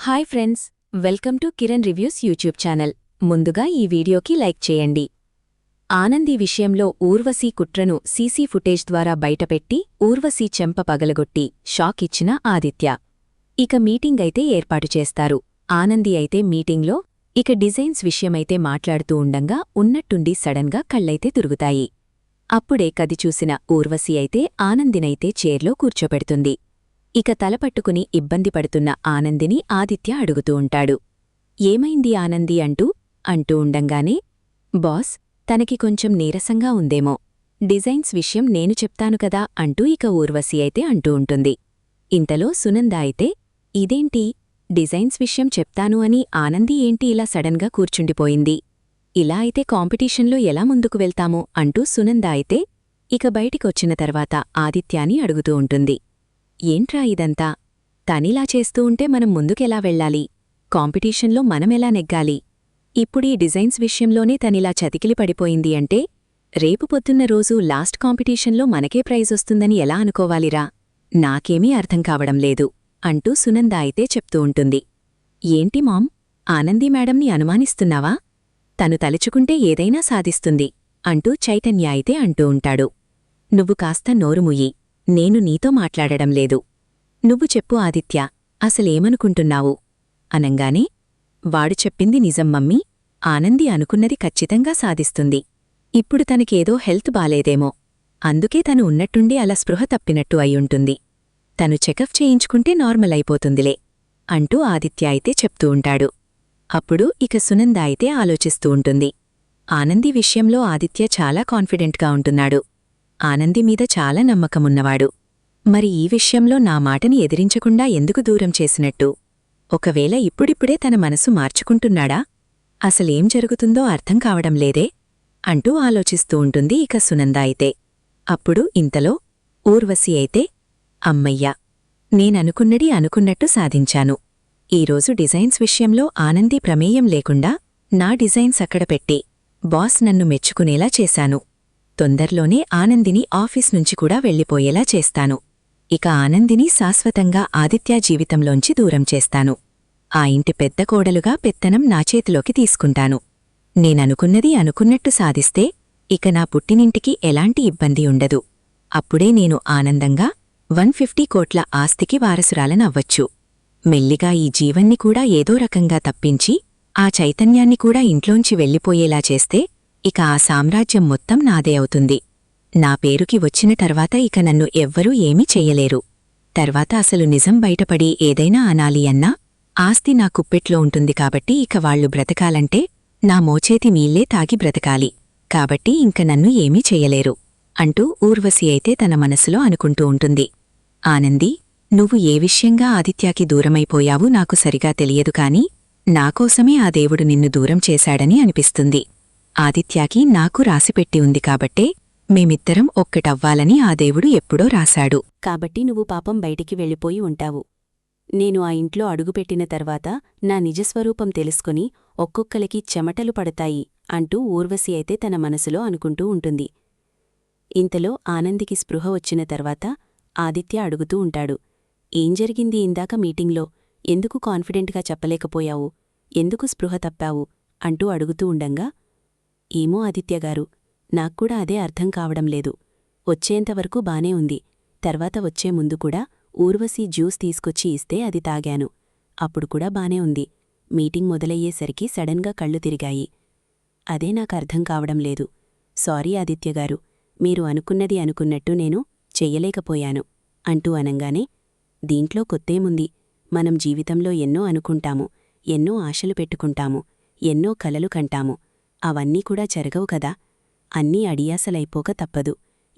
Hi friends, welcome to Kiran reviews YouTube channel. ముందుగా ఈ వీడియోకి లైక్ చేయండి. ఆనంది విషయంలో ఊర్వశీ కుట్రను సీసీ ఫుటేజ్ ద్వారా బయటపెట్టి ఊర్వశీ చెంప పగలగొట్టి షాక్ ఇచ్చిన ఆదిత్య. ఇక మీటింగ్ అయితే ఏర్పాటు చేస్తారు. ఆనంది అయితే మీటింగ్లో ఇక డిజైన్స్ విషయమైతే మాట్లాడుతూ ఉండంగా ఉన్నట్టుండి సడన్గా కళ్ళైతే తిరుగుతాయి. అప్పుడే కది చూసిన ఊర్వశీ అయితే ఆనందినైతే చైర్లో కూర్చోపెడుతుంది. ఇక తలపట్టుకుని ఇబ్బంది పడుతున్న ఆనందిని ఆదిత్య అడుగుతూ ఉంటాడు. ఏమైంది ఆనంది అంటూ ఉండంగానే, బాస్, తనకి కొంచెం నీరసంగా ఉందేమో, డిజైన్స్ విషయం నేను చెప్తాను కదా అంటూ ఇక ఊర్వశీ అయితే అంటూ ఉంటుంది. ఇంతలో సునంద అయితే, ఇదేంటి, డిజైన్స్ విషయం చెప్తాను అని ఆనంది ఏంటి ఇలా సడన్గా కూర్చుండిపోయింది, ఇలా అయితే కాంపిటీషన్లో ఎలా ముందుకు వెళ్తాము అంటూ సునంద అయితే ఇక బయటికొచ్చిన తర్వాత ఆదిత్యాని అడుగుతూ ఉంటుంది. ఏంట్రా ఇదంతా, తనిలా చేస్తూ ఉంటే మనం ముందుకెలా వెళ్ళాలి, కాంపిటీషన్లో మనమెలా నెగ్గాలి, ఇప్పుడీ డిజైన్స్ విషయంలోనే తనిలా చతికిలి పడిపోయింది అంటే రేపు పొద్దున్న రోజు లాస్ట్ కాంపిటీషన్లో మనకే ప్రైజొస్తుందని ఎలా అనుకోవాలిరా, నాకేమీ అర్థం కావడం లేదు అంటూ సునంద అయితే చెప్తూ ఉంటుంది. ఏంటి మామ్, ఆనందీ మేడంని అనుమానిస్తున్నావా, తను తలుచుకుంటే ఏదైనా సాధిస్తుంది అంటూ చైతన్య అయితే అంటూ ఉంటాడు. నువ్వు కాస్త నోరుముయ్యి, నేను నీతో మాట్లాడడం లేదు, నువ్వు చెప్పు ఆదిత్య, అసలేమనుకుంటున్నావు అనంగానే, వాడు చెప్పింది నిజం మమ్మీ, ఆనంది అనుకున్నది ఖచ్చితంగా సాధిస్తుంది. ఇప్పుడు తనకేదో హెల్త్ బాలేదేమో, అందుకే తను ఉన్నట్టుండి అలా స్పృహ తప్పినట్టు అయ్యుంటుంది, తను చెకప్ చేయించుకుంటే నార్మల్ అయిపోతుందిలే అంటూ ఆదిత్య అయితే చెప్తూ ఉంటాడు. అప్పుడు ఇక సునంద అయితే ఆలోచిస్తూ ఉంటుంది. ఆనంది విషయంలో ఆదిత్య చాలా కాన్ఫిడెంట్గా ఉంటున్నాడు, ఆనంది మీద చాలా నమ్మకమున్నవాడు. మరి ఈ విషయంలో నా మాటని ఎదిరించకుండా ఎందుకు దూరం చేసినట్టు, ఒకవేళ ఇప్పుడిప్పుడే తన మనసు మార్చుకుంటున్నాడా, అసలేం జరుగుతుందో అర్థం కావడం లేదే అంటూ ఆలోచిస్తూ ఉంటుంది ఇక సునంద అయితే. అప్పుడు ఇంతలో ఊర్వశీ అయితే, అమ్మయ్యా, నేననుకున్నది అనుకున్నట్టు సాధించాను. ఈరోజు డిజైన్స్ విషయంలో ఆనంది ప్రమేయం లేకుండా నా డిజైన్స్ అక్కడ పెట్టి బాస్ నన్ను మెచ్చుకునేలా చేశాను. తొందరలోనే ఆనందిని ఆఫీస్ నుంచి కూడా వెళ్ళిపోయేలా చేస్తాను. ఇక ఆనందిని శాశ్వతంగా ఆదిత్య జీవితంలోంచి దూరం చేస్తాను. ఆ ఇంటి పెద్ద కోడలుగా పెత్తనం నా చేతిలోకి తీసుకుంటాను. నేననుకున్నది అనుకున్నట్టు సాధిస్తే ఇక నా పుట్టినింటికి ఎలాంటి ఇబ్బంది ఉండదు. అప్పుడే నేను ఆనందంగా 150 కోట్ల ఆస్తికి వారసురాలనవ్వచ్చు. మెల్లిగా ఈ జీవన్ని కూడా ఏదో రకంగా తప్పించి ఆ చైతన్యాన్ని కూడా ఇంట్లోంచి వెళ్ళిపోయేలా చేస్తే ఇక ఆ సామ్రాజ్యం మొత్తం నాదే అవుతుంది. నా పేరుకి వచ్చిన తర్వాత ఇక నన్ను ఎవ్వరూ ఏమీ చెయ్యలేరు. తర్వాత అసలు నిజం బయటపడి ఏదైనా అనాలి అన్నా ఆస్తి నా కుప్పెట్లో ఉంటుంది కాబట్టి ఇక వాళ్లు బ్రతకాలంటే నా మోచేతి నీళ్లే తాగి బ్రతకాలి, కాబట్టి ఇంక నన్ను ఏమీ చెయ్యలేరు అంటూ ఊర్వశీ అయితే తన మనసులో అనుకుంటూ ఉంటుంది. ఆనందీ, నువ్వు ఏ విషయంగా ఆదిత్యాకి దూరమైపోయావూ నాకు సరిగా తెలియదు కాని నాకోసమే ఆ దేవుడు నిన్ను దూరం చేశాడని అనిపిస్తుంది. ఆదిత్యాకి నాకు రాసిపెట్టి ఉంది కాబట్టే మేమిద్దరం ఒక్కటవ్వాలని ఆ దేవుడు ఎప్పుడో రాశాడు. కాబట్టి నువ్వు పాపం బయటికి వెళ్ళిపోయి ఉంటావు. నేను ఆ ఇంట్లో అడుగుపెట్టిన తర్వాత నా నిజస్వరూపం తెలుసుకుని ఒక్కొక్కలికి చెమటలు పడతాయి అంటూ ఊర్వశీ అయితే తన మనసులో అనుకుంటూ ఉంటుంది. ఇంతలో ఆనందికి స్పృహ వచ్చిన తర్వాత ఆదిత్య అడుగుతూ ఉంటాడు. ఏం జరిగింది ఇందాక మీటింగ్లో, ఎందుకు కాన్ఫిడెంట్గా చెప్పలేకపోయావు, ఎందుకు స్పృహ తప్పావు అంటూ అడుగుతూ ఉండంగా, ఏమో ఆదిత్యగారు, నాక్కూడా అదే అర్థం కావడం లేదు. వచ్చేంతవరకు బానే ఉంది. తర్వాత వచ్చే ముందు కూడా ఊర్వశీ జ్యూస్ తీసుకొచ్చి ఇస్తే అది తాగాను. అప్పుడు కూడా బానే ఉంది. మీటింగ్ మొదలయ్యేసరికి సడన్గా కళ్ళు తిరిగాయి. అదే నాకర్థం కావడం లేదు. సారీ ఆదిత్యగారు, మీరు అనుకున్నది అనుకున్నట్టు నేను చెయ్యలేకపోయాను అంటూ అనంగానే, దీంట్లో కొత్తేముంది, మనం జీవితంలో ఎన్నో అనుకుంటాము, ఎన్నో ఆశలు పెట్టుకుంటాము, ఎన్నో కలలు కంటాము, అవన్నీ కూడా జరగవు కదా, అన్నీ అడియాసలైపోక తప్పదు.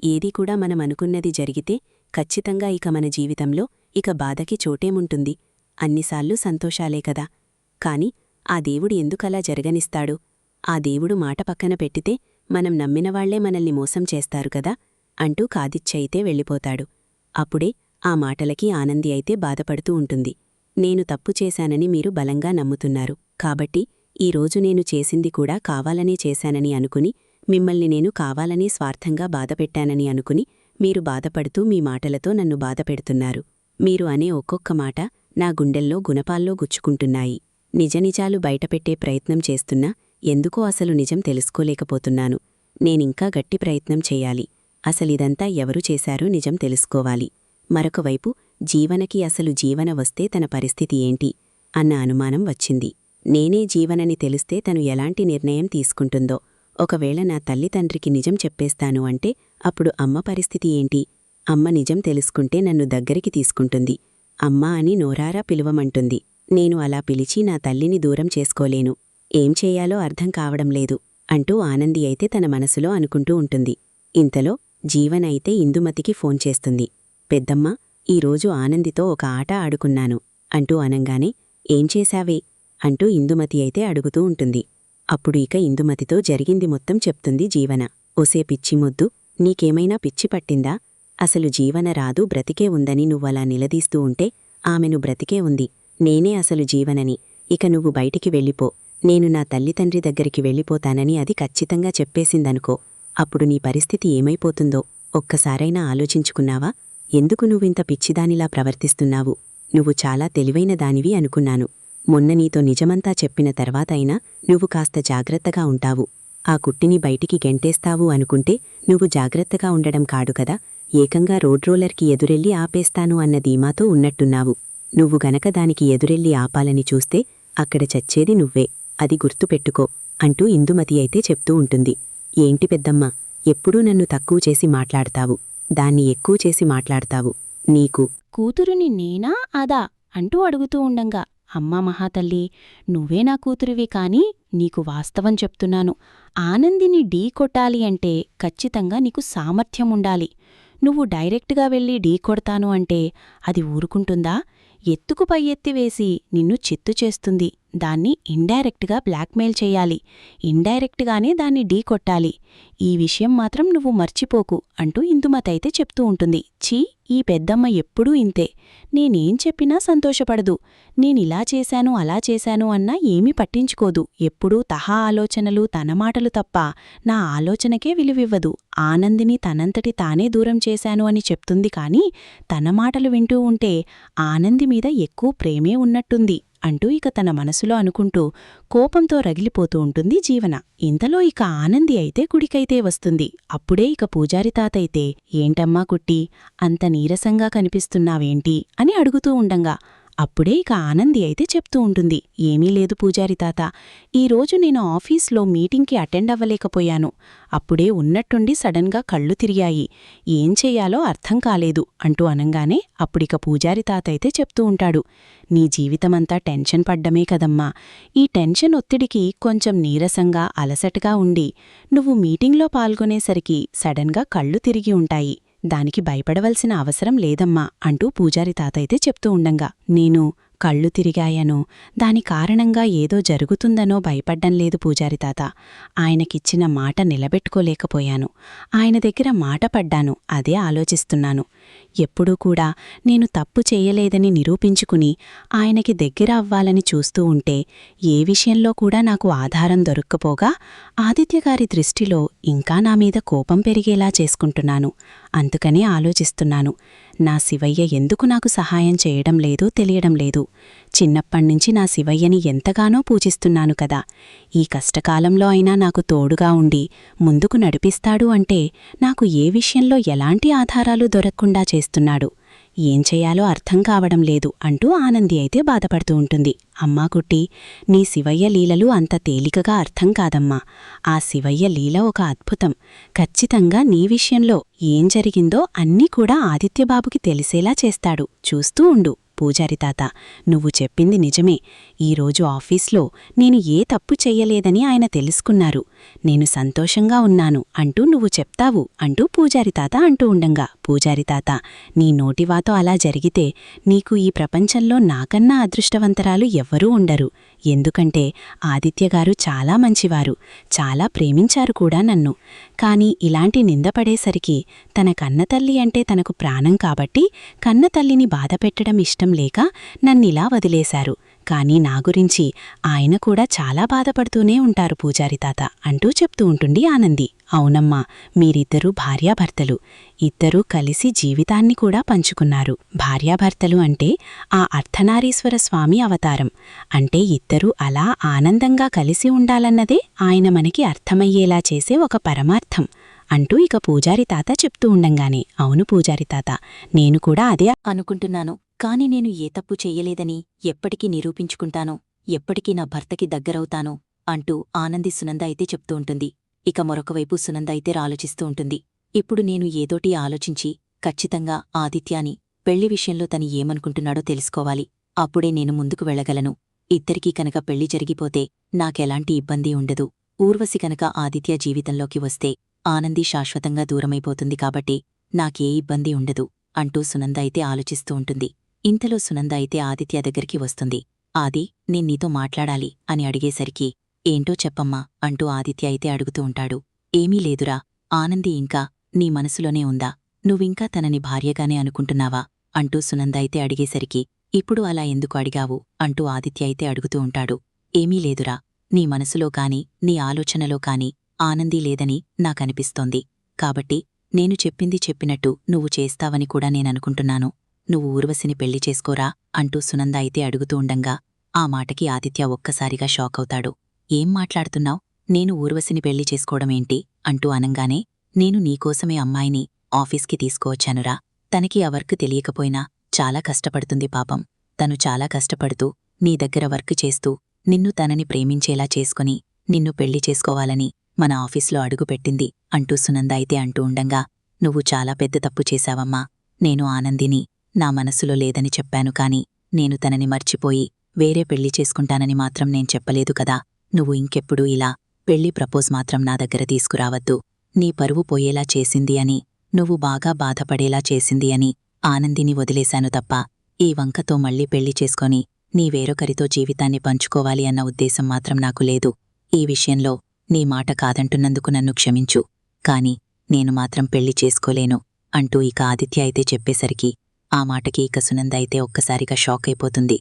ఏదీ కూడా మనం అనుకున్నది జరిగితే ఖచ్చితంగా ఇక మన జీవితంలో ఇక బాధకి చోటేముంటుంది, అన్నిసార్లు సంతోషాలే కదా. కాని ఆ దేవుడు ఎందుకలా జరగనిస్తాడు, ఆ దేవుడు మాట పక్కన పెట్టితే మనం నమ్మినవాళ్లే మనల్ని మోసం చేస్తారు కదా అంటూ కాదిచ్చయితే వెళ్ళిపోతాడు. అప్పుడే ఆ మాటలకి ఆనంది అయితే బాధపడుతూ ఉంటుంది. నేను తప్పు చేశానని మీరు బలంగా నమ్ముతున్నారు కాబట్టి ఈరోజు నేను చేసింది కూడా కావాలనే చేశానని అనుకుని మిమ్మల్ని నేను కావాలనే స్వార్థంగా బాధపెట్టానని అనుకుని మీరు బాధపడుతూ మీ మాటలతో నన్ను బాధపెడుతున్నారు. మీరు అనే ఒక్కొక్క మాట నా గుండెల్లో గుణపాల్లో గుచ్చుకుంటున్నాయి. నిజనిజాలు బయటపెట్టే ప్రయత్నం చేస్తున్నా ఎందుకో అసలు నిజం తెలుసుకోలేకపోతున్నాను. నేనింకా గట్టి ప్రయత్నం చెయ్యాలి. అసలిదంతా ఎవరు చేశారో నిజం తెలుసుకోవాలి. మరొకవైపు జీవనకి అసలు జీవన వస్తే తన పరిస్థితి ఏంటి అన్న అనుమానం వచ్చింది. నేనే జీవనని తెలిస్తే తను ఎలాంటి నిర్ణయం తీసుకుంటుందో. ఒకవేళ నా తల్లిదండ్రికి నిజం చెప్పేస్తాను అంటే అప్పుడు అమ్మ పరిస్థితి ఏంటి? అమ్మ నిజం తెలుసుకుంటే నన్ను దగ్గరికి తీసుకుంటుంది. అమ్మా అని నోరారా పిలువమంటుంది. నేను అలా పిలిచి నా తల్లిని దూరం చేసుకోలేను. ఏం చెయ్యాలో అర్థం కావడం లేదు అంటూ ఆనంది అయితే తన మనసులో అనుకుంటూ ఉంటుంది. ఇంతలో జీవనైతే ఇందుమతికి ఫోన్ చేస్తుంది. పెద్దమ్మా, ఈరోజు ఆనందితో ఒక ఆట ఆడుకున్నాను అంటూ అనంగానే ఏం చేశావే అంటూ ఇందుమతి అయితే అడుగుతూ ఉంటుంది. అప్పుడు ఇక ఇందుమతితో జరిగింది మొత్తం చెప్తుంది జీవన. ఒసే పిచ్చిమొద్దు, నీకేమైనా పిచ్చి పట్టిందా? అసలు జీవన రాదు, బ్రతికే ఉందని నువ్వలా నిలదీస్తూ ఉంటే ఆమెను బ్రతికే ఉంది, నేనే అసలు జీవనని. ఇక నువ్వు బయటికి వెళ్ళిపో, నేను నా తల్లిదండ్రి దగ్గరికి వెళ్ళిపోతానని అది ఖచ్చితంగా చెప్పేసిందనుకో. అప్పుడు నీ పరిస్థితి ఏమైపోతుందో ఒక్కసారైనా ఆలోచించుకున్నావా? ఎందుకు నువ్వింత పిచ్చిదానిలా ప్రవర్తిస్తున్నావు? నువ్వు చాలా తెలివైన దానివి అనుకున్నాను. మొన్న నీతో నిజమంతా చెప్పిన తర్వాతైనా నువ్వు కాస్త జాగ్రత్తగా ఉంటావు. ఆ కుట్టిని బయటికి గెంటేస్తావు అనుకుంటే నువ్వు జాగ్రత్తగా ఉండడం కాడు కదా, ఏకంగా రోడ్రోలర్కి ఎదురెళ్ళి ఆపేస్తాను అన్న ధీమాతో ఉన్నట్టున్నావు. నువ్వు గనక దానికి ఎదురెళ్ళి ఆపాలని చూస్తే అక్కడ చచ్చేది నువ్వే, అది గుర్తుపెట్టుకో అంటూ ఇందుమతి అయితే చెప్తూ ఉంటుంది. ఏంటి పెద్దమ్మా, ఎప్పుడూ నన్ను తక్కువ చేసి మాట్లాడతావు, దాన్ని ఎక్కువ చేసి మాట్లాడతావు. నీకు కూతురుని నేనా అదా అంటూ అడుగుతూ ఉండంగా, అమ్మా మహాతల్లి, నువ్వే నా కూతురివి కాని నీకు వాస్తవం చెప్తున్నాను. ఆనందిని ఢీ కొట్టాలి అంటే ఖచ్చితంగా నీకు సామర్థ్యముండాలి. నువ్వు డైరెక్ట్గా వెళ్ళి ఢీ కొడతాను అంటే అది ఊరుకుంటుందా? ఎత్తుకు పై ఎత్తివేసి నిన్ను చిత్తు చేస్తుంది. దాన్ని ఇండైరెక్ట్గా బ్లాక్మెయిల్ చెయ్యాలి. ఇండైరెక్ట్గానే దాన్ని ఢీ కొట్టాలి. ఈ విషయం మాత్రం నువ్వు మర్చిపోకు అంటూ ఇందుమతైతే చెప్తూ ఉంటుంది. ఛీ, ఈ పెద్దమ్మ ఎప్పుడూ ఇంతే. నేనేం చెప్పినా సంతోషపడదు. నేనిలా చేశాను అలా చేశాను అన్నా ఏమీ పట్టించుకోదు. ఎప్పుడూ తహా ఆలోచనలు తన మాటలు తప్ప నా ఆలోచనకే విలువివ్వదు. ఆనందిని తనంతటి తానే దూరం చేశాను అని చెప్తుంది కాని తన మాటలు వింటూ ఉంటే ఆనంది మీద ఎక్కువ ప్రేమే ఉన్నట్టుంది అంటూ ఇక తన మనసులో అనుకుంటూ కోపంతో రగిలిపోతూ ఉంటుంది జీవన. ఇంతలో ఇక ఆనంది అయితే గుడికైతే వస్తుంది. అప్పుడే ఇక పూజారి తాతైతే ఏంటమ్మా కుట్టి, అంత నీరసంగా కనిపిస్తున్నావేంటి అని అడుగుతూ ఉండంగా అప్పుడే ఇక ఆనంది అయితే చెప్తూ ఉంటుంది. ఏమీ లేదు పూజారి తాత, ఈరోజు నేను ఆఫీస్లో మీటింగ్కి అటెండ్ అవ్వలేకపోయాను. అప్పుడే ఉన్నట్టుండి సడన్గా కళ్ళు తిరిగాయి. ఏం చెయ్యాలో అర్థం కాలేదు అంటూ అనంగానే అప్పుడిక పూజారి తాత అయితే చెప్తూ ఉంటాడు. నీ జీవితమంతా టెన్షన్ పడ్డమే కదమ్మా. ఈ టెన్షన్ ఒత్తిడికి కొంచెం నీరసంగా అలసటగా ఉండి నువ్వు మీటింగ్లో పాల్గొనేసరికి సడన్గా కళ్ళు తిరిగి ఉంటాయి. దానికి భయపడవలసిన అవసరం లేదమ్మా అంటూ పూజారి తాతైతే చెప్తూ ఉండంగా నేను కళ్ళు తిరిగాయనో దాని కారణంగా ఏదో జరుగుతుందనో భయపడ్డం లేదు పూజారి తాత. ఆయనకిచ్చిన మాట నిలబెట్టుకోలేకపోయాను. ఆయన దగ్గర మాట పడ్డాను, అదే ఆలోచిస్తున్నాను. ఎప్పుడూ కూడా నేను తప్పు చేయలేదని నిరూపించుకుని ఆయనకి దగ్గర అవ్వాలని చూస్తూ ఉంటే ఏ విషయంలో కూడా నాకు ఆధారం దొరక్కపోగా ఆదిత్యగారి దృష్టిలో ఇంకా నా మీద కోపం పెరిగేలా చేసుకుంటున్నాను. అందుకనే ఆలోచిస్తున్నాను, నా శివయ్య ఎందుకు నాకు సహాయం చేయడం లేదో తెలియడం లేదు. చిన్నప్పణ్నించి నా శివయ్యని ఎంతగానో పూజిస్తున్నాను కదా, ఈ కష్టకాలంలో అయినా నాకు తోడుగా ఉండి ముందుకు నడిపిస్తాడు అంటే నాకు ఏ విషయంలో ఎలాంటి ఆధారాలు దొరకకుండా చేస్తున్నాడు. ఏం చెయ్యాలో అర్థం కావడం లేదు అంటూ ఆనంది అయితే బాధపడుతూ ఉంటుంది. అమ్మా కుట్టి, నీ శివయ్య లీలలు అంత తేలికగా అర్థం కాదమ్మా. ఆ శివయ్య లీల ఒక అద్భుతం. ఖచ్చితంగా నీ విషయంలో ఏం జరిగిందో అన్నీ కూడా ఆదిత్యబాబుకి తెలిసేలా చేస్తాడు. చూస్తూ ఉండు పూజారి తాత, నువ్వు చెప్పింది నిజమే. ఈరోజు ఆఫీస్లో నేను ఏ తప్పు చెయ్యలేదని ఆయన తెలుసుకున్నారు. నేను సంతోషంగా ఉన్నాను అంటూ నువ్వు చెప్తావు అంటూ పూజారి తాత అంటూ ఉండంగా పూజారి తాత, నీ నోటివాతో అలా జరిగితే నీకు ఈ ప్రపంచంలో నాకన్నా అదృష్టవంతరాలు ఎవ్వరూ ఉండరు. ఎందుకంటే ఆదిత్యగారు చాలా మంచివారు, చాలా ప్రేమించారు కూడా నన్ను. కాని ఇలాంటి నిందపడేసరికి తన కన్నతల్లి అంటే తనకు ప్రాణం కాబట్టి కన్నతల్లిని బాధపెట్టడం ఇష్టం లేక నన్నిలా వదిలేశారు. కానీ నా గురించి ఆయన కూడా చాలా బాధపడుతూనే ఉంటారు పూజారి తాత అంటూ చెప్తూ ఉంటుంది ఆనంది. అవునమ్మా, మీరిద్దరూ భార్యాభర్తలు. ఇద్దరూ కలిసి జీవితాన్ని కూడా పంచుకున్నారు. భార్యాభర్తలు అంటే ఆ అర్ధనారీశ్వర స్వామి అవతారం. అంటే ఇద్దరూ అలా ఆనందంగా కలిసి ఉండాలన్నదే ఆయన మనకి అర్థమయ్యేలా చేసే ఒక పరమార్థం అంటూ ఇక పూజారి తాత చెప్తూ ఉండంగానే, అవును పూజారి తాత, నేను కూడా అదే అనుకుంటున్నాను. కాని నేను ఏ తప్పు చెయ్యలేదని ఎప్పటికీ నిరూపించుకుంటాను, ఎప్పటికీ నా భర్తకి దగ్గరవుతాను అంటూ ఆనంది సునంద అయితే చెప్తూ ఉంటుంది. ఇక మరొకవైపు సునంద అయితే ఆలోచిస్తూ ఉంటుంది. ఇప్పుడు నేను ఏదోటి ఆలోచించి ఖచ్చితంగా ఆదిత్యాని పెళ్లి విషయంలో తను ఏమనుకుంటున్నాడో తెలుసుకోవాలి. అప్పుడే నేను ముందుకు వెళ్లగలను. ఇద్దరికీ కనుక పెళ్లి జరిగిపోతే నాకెలాంటి ఇబ్బంది ఉండదు. ఊర్వశి కనుక ఆదిత్య జీవితంలోకి వస్తే ఆనంది శాశ్వతంగా దూరమైపోతుంది కాబట్టి నాకే ఇబ్బంది ఉండదు అంటూ సునంద అయితే ఆలోచిస్తూ ఉంటుంది. ఇంతలో సునంద అయితే ఆదిత్య దగ్గరికి వస్తుంది. ఆది, నేన్నీతో మాట్లాడాలి అని అడిగేసరికి, ఏంటో చెప్పమ్మా అంటూ ఆదిత్య అయితే అడుగుతూ ఉంటాడు. ఏమీ లేదురా, ఆనంది ఇంకా నీ మనసులోనే ఉందా? నువ్వింకా తనని భార్యగానే అనుకుంటున్నావా అంటూ సునంద అయితే అడిగేసరికి, ఇప్పుడు అలా ఎందుకు అడిగావు అంటూ ఆదిత్య అయితే అడుగుతూ ఉంటాడు. ఏమీ లేదురా, నీ మనసులో కాని నీ ఆలోచనలో కాని ఆనంది లేదని నాకనిపిస్తోంది. కాబట్టి నేను చెప్పింది చెప్పినట్టు నువ్వు చేస్తావని కూడా నేననుకుంటున్నాను. నువ్వు ఊర్వశిని పెళ్లి చేసుకోరా అంటూ సునంద అయితే అడుగుతూ ఉండంగా ఆ మాటకి ఆదిత్య ఒక్కసారిగా షాకవుతాడు. ఏం మాట్లాడుతున్నావ్? నేను ఊర్వశిని పెళ్లి చేసుకోవడమేంటి అంటూ అనంగానే, నేను నీకోసమే అమ్మాయిని ఆఫీస్కి తీసుకువచ్చానురా. తనకి ఆ వర్క్ తెలియకపోయినా చాలా కష్టపడుతుంది పాపం. తను చాలా కష్టపడుతూ నీ దగ్గర వర్క్ చేస్తూ నిన్ను తనని ప్రేమించేలా చేసుకుని నిన్ను పెళ్లి చేసుకోవాలని మన ఆఫీస్లో అడుగుపెట్టింది అంటూ సునంద అయితే అంటూ ఉండంగా, నువ్వు చాలా పెద్ద తప్పు చేశావమ్మా. నేను ఆనందిని నా మనసులో లేదని చెప్పాను కాని నేను తనని మర్చిపోయి వేరే పెళ్లి చేసుకుంటానని మాత్రం నేను చెప్పలేదు కదా. నువ్వు ఇంకెప్పుడూ ఇలా పెళ్లి ప్రపోజ్ మాత్రం నా దగ్గర తీసుకురావద్దు. నీ పరువు పోయేలా చేసింది అని, నువ్వు బాగా బాధపడేలా చేసింది అని ఆనందిని వదిలేశాను తప్ప ఈ వంకతో మళ్ళీ పెళ్లి చేసుకొని నీ వేరొకరితో జీవితాన్ని పంచుకోవాలి అన్న ఉద్దేశం మాత్రం నాకు లేదు. ఈ విషయంలో నీ మాట కాదంటున్నందుకు నన్ను క్షమించు. కాని నేను మాత్రం పెళ్లి చేసుకోలేను అంటూ ఇక ఆదిత్య అయితే చెప్పేసరికి ఆ మాటకి ఇక సునంద అయితే ఒక్కసారిగా షాక్ అయిపోతుంది.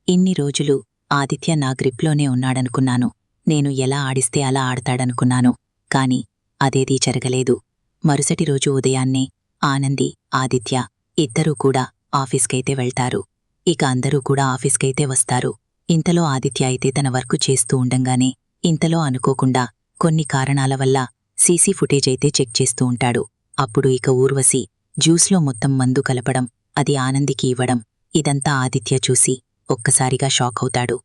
ఇన్ని రోజులు ఆదిత్య నా గ్రిప్లోనే ఉన్నాడనుకున్నాను. నేను ఎలా ఆడిస్తే అలా ఆడతాడనుకున్నాను. కాని అదేదీ జరగలేదు. మరుసటి రోజు ఉదయాన్నే ఆనంది, ఆదిత్య ఇద్దరూ కూడా ఆఫీస్కైతే వెళ్తారు. ఇక అందరూ కూడా ఆఫీస్కైతే వస్తారు. ఇంతలో ఆదిత్య అయితే తన వర్కు చేస్తూ ఉండంగానే ఇంతలో అనుకోకుండా కొన్ని కారణాల వల్ల సీసీ ఫుటేజ్ అయితే చెక్ చేస్తూ ఉంటాడు. అప్పుడు ఇక ఊర్వశి జ్యూస్లో మొత్తం మందు కలపడం, అది ఆనందికి ఇవ్వడం, ఇదంతా ఆదిత్య చూసి ఒక్కసారిగా షాక్ అవుతాడు.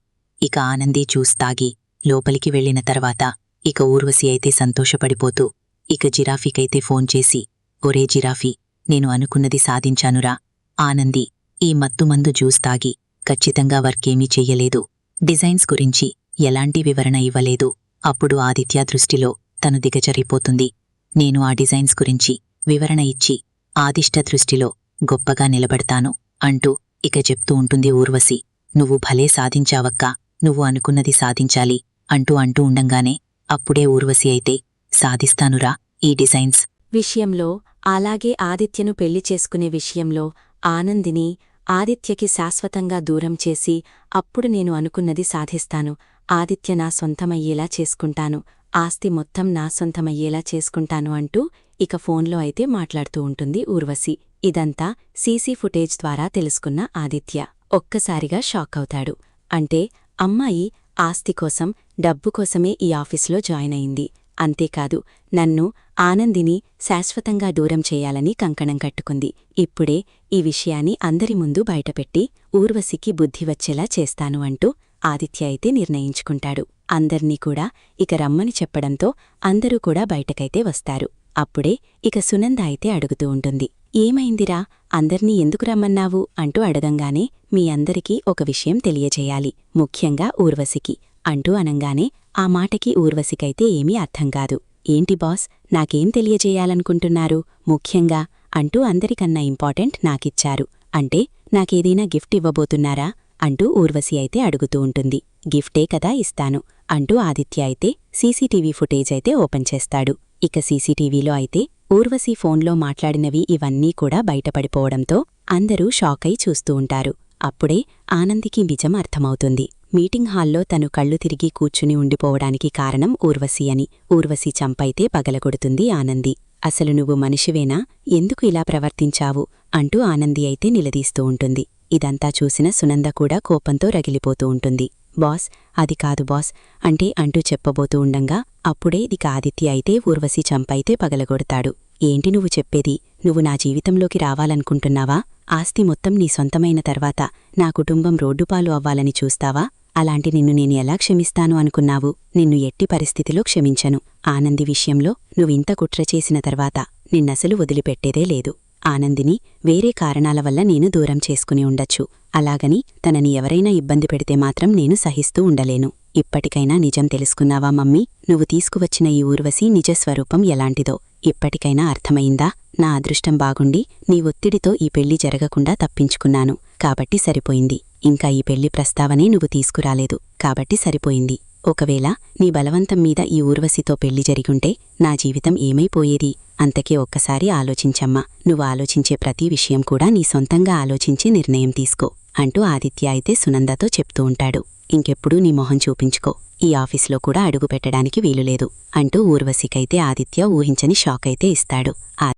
ఇక ఆనంది జ్యూస్ తాగి లోపలికి వెళ్లిన తర్వాత ఇక ఊర్వశి అయితే సంతోషపడిపోతూ ఇక జిరాఫీకైతే ఫోన్ చేసి, ఒరే జిరాఫీ, నేను అనుకున్నది సాధించానురా. ఆనంది ఈ మత్తుమందు జ్యూస్ తాగి ఖచ్చితంగా వర్కేమీ చెయ్యలేదు. డిజైన్స్ గురించి ఎలాంటి వివరణ ఇవ్వలేదు. అప్పుడు ఆదిత్య దృష్టిలో తను దిగజరిపోతుంది. నేను ఆ డిజైన్స్ గురించి వివరణ ఇచ్చి ఆదిష్ట దృష్టిలో గొప్పగా నిలబడతాను అంటూ ఇక చెప్తూ ఉంటుంది ఊర్వశి. నువ్వు భలే సాధించావక్కా, నువ్వు అనుకున్నది సాధించాలి అంటూ ఉండంగానే అప్పుడే ఊర్వశి అయితే, సాధిస్తానురా ఈ డిజైన్స్ విషయంలో, అలాగే ఆదిత్యను పెళ్లి చేసుకునే విషయంలో ఆనందిని ఆదిత్యకి శాశ్వతంగా దూరం చేసి అప్పుడు నేను అనుకున్నది సాధిస్తాను. ఆదిత్య నా సొంతమయ్యేలా చేసుకుంటాను. ఆస్తి మొత్తం నా సొంతమయ్యేలా చేసుకుంటాను అంటూ ఇక ఫోన్లో అయితే మాట్లాడుతూ ఉంటుంది ఊర్వశి. ఇదంతా సీసీ ఫుటేజ్ ద్వారా తెలుసుకున్న ఆదిత్య ఒక్కసారిగా షాక్ అవుతాడు. అంటే అమ్మాయి ఆస్తి కోసం, డబ్బు కోసమే ఈ ఆఫీస్లో జాయిన్ అయింది. అంతేకాదు, నన్ను, ఆనందిని శాశ్వతంగా దూరం చేయాలని కంకణం కట్టుకుంది. ఇప్పుడే ఈ విషయాన్ని అందరి ముందు బయటపెట్టి ఊర్వశికి బుద్ధి వచ్చేలా చేస్తాను అంటూ ఆదిత్య అయితే నిర్ణయించుకుంటాడు. అందర్నీ కూడా ఇక రమ్మని చెప్పడంతో అందరూ కూడా బయటకైతే వస్తారు. అప్పుడే ఇక సునంద అయితే అడుగుతూ ఉంటుంది. ఏమైందిరా, అందర్నీ ఎందుకు రమ్మన్నావు అంటూ అడగంగానే, మీ అందరికీ ఒక విషయం తెలియజేయాలి, ముఖ్యంగా ఊర్వశికి అంటూ అనంగానే ఆ మాటకి ఊర్వశికైతే ఏమీ అర్థంకాదు. ఏంటి బాస్, నాకేం తెలియజేయాలనుకుంటున్నారు ముఖ్యంగా అంటూ అందరికన్నా ఇంపార్టెంట్ నాకిచ్చారు అంటే నాకేదైనా గిఫ్ట్ ఇవ్వబోతున్నారా అంటూ ఊర్వశి అయితే అడుగుతూ ఉంటుంది. గిఫ్టే కదా ఇస్తాను అంటూ ఆదిత్య అయితే సీసీటీవీ ఫుటేజ్ అయితే ఓపెన్ చేస్తాడు. ఇక సీసీటీవీలో అయితే ఊర్వశి ఫోన్లో మాట్లాడినవి ఇవన్నీ కూడా బయటపడిపోవడంతో అందరూ షాకై చూస్తూ ఉంటారు. అప్పుడే ఆనందికి నిజం అర్థమవుతుంది. మీటింగ్ హాల్లో తను కళ్ళు తిరిగి కూర్చుని ఉండిపోవడానికి కారణం ఊర్వశి అని. ఊర్వశి చంపైతే పగలగొడుతుంది ఆనంది. అసలు నువ్వు మనిషివేనా? ఎందుకు ఇలా ప్రవర్తించావు? అంటూ ఆనంది అయితే నిలదీస్తూ ఉంటుంది. ఇదంతా చూసిన సునంద కూడా కోపంతో రగిలిపోతూ ఉంటుంది. బాస్, అది కాదు బాస్ అంటూ చెప్పబోతూ ఉండంగా అప్పుడే ఇక ఆదిత్య అయితే ఊర్వశి చంపైతే పగలగొడతాడు. ఏంటి నువ్వు చెప్పేది? నువ్వు నా జీవితంలోకి రావాలనుకుంటున్నావా? ఆస్తి మొత్తం నీ సొంతమైన తర్వాత నా కుటుంబం రోడ్డుపాలు అవ్వాలని చూస్తావా? అలాంటి నిన్ను నేను ఎలా క్షమిస్తాను అనుకున్నావు? నిన్ను ఎట్టి పరిస్థితిలో క్షమించను. ఆనంది విషయంలో నువ్వింత కుట్ర చేసిన తర్వాత నిన్నసలు వదిలిపెట్టేదే లేదు. ఆనందిని వేరే కారణాల వల్ల నేను దూరం చేసుకుని ఉండొచ్చు. అలాగని తనని ఎవరైనా ఇబ్బంది పెడితే మాత్రం నేను సహిస్తూ ఉండలేను. ఇప్పటికైనా నిజం తెలుసుకున్నావా మమ్మీ? నువ్వు తీసుకువచ్చిన ఈ ఊర్వశి నిజస్వరూపం ఎలాంటిదో ఇప్పటికైనా అర్థమైందా? నా అదృష్టం బాగుండి నీ ఒత్తిడితో ఈ పెళ్లి జరగకుండా తప్పించుకున్నాను కాబట్టి సరిపోయింది. ఇంకా ఈ పెళ్లి ప్రస్తావనే నువ్వు తీసుకురాలేదు కాబట్టి సరిపోయింది. ఒకవేళ నీ బలవంతం మీద ఈ ఊర్వశితో పెళ్లి జరిగుంటే నా జీవితం ఏమైపోయేది? అంతకే ఒక్కసారి ఆలోచించమ్మా. నువ్వు ఆలోచించే ప్రతి విషయం కూడా నీ సొంతంగా ఆలోచించి నిర్ణయం తీసుకో అంటూ ఆదిత్య అయితే సునందతో చెప్తూ ఉంటాడు. ఇంకెప్పుడూ నీ మొహం చూపించుకో, ఈ ఆఫీస్లో కూడా అడుగుపెట్టడానికి వీలులేదు అంటూ ఊర్వశికైతే ఆదిత్య ఊహించని షాక్ అయితే ఇస్తాడు.